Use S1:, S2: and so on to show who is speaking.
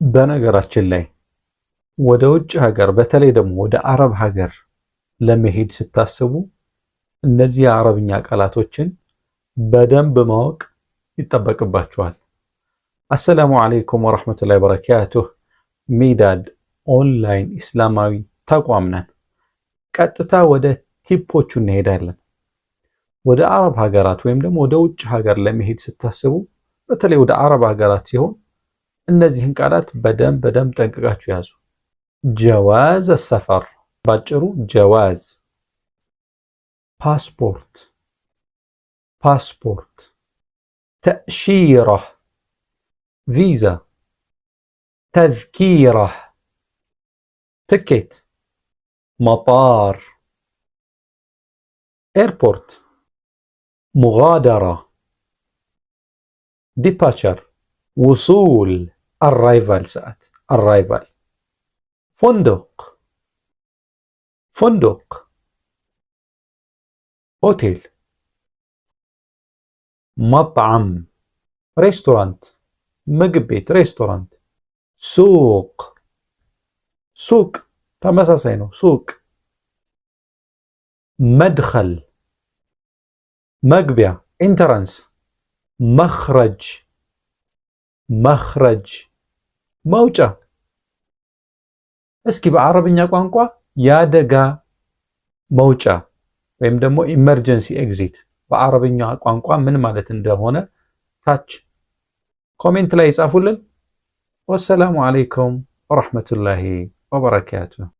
S1: በነገራችን ላይ ወደ ውጭ ሀገር በተለይ ደግሞ ወደ አረብ ሀገር ለመሄድ ስታስቡ እነዚህ የአረብኛ ቃላቶችን በደንብ ማወቅ ይጠበቅባችኋል። አሰላሙ አለይኩም ወራህመቱላሂ ወበረካቱህ። ሚዳድ ኦንላይን ኢስላማዊ ተቋም ነን። ቀጥታ ወደ ቲፖቹ እንሄዳለን። ወደ አረብ ሀገራት ወይም ደግሞ ወደ ውጭ ሀገር ለመሄድ ስታስቡ በተለይ ወደ አረብ ሀገራት ሲሆን እነዚህን ቃላት በደንብ ጠንቅቃችሁ ያዙ። ጀዋዝ ሰፈር፣ ባጭሩ ጀዋዝ። ፓስፖርት፣ ተእሺራ ቪዛ፣ ተዝኪራ ትኬት፣ መጣር ኤርፖርት፣ ሙጋደራ ዲፓቸር፣ ውሱል አራይቫል ሰዓት አራይቫል፣ ፎንዶቅ ሆቴል፣ መጥዓም ሬስቶራንት ምግብ ቤት ሬስቶራንት፣ ሱቅ ተመሳሳይ ነው ሱቅ፣ መድኸል መግቢያ ኢንትራንስ፣ መኽረጅ መውጫ። እስኪ በአረብኛ ቋንቋ የአደጋ መውጫ ወይም ደግሞ ኢመርጀንሲ ኤግዚት በአረብኛ ቋንቋ ምን ማለት እንደሆነ ታች ኮሜንት ላይ ጻፉልን። ወሰላሙ አለይኩም ወራህመቱላሂ ወበረካቱሁ።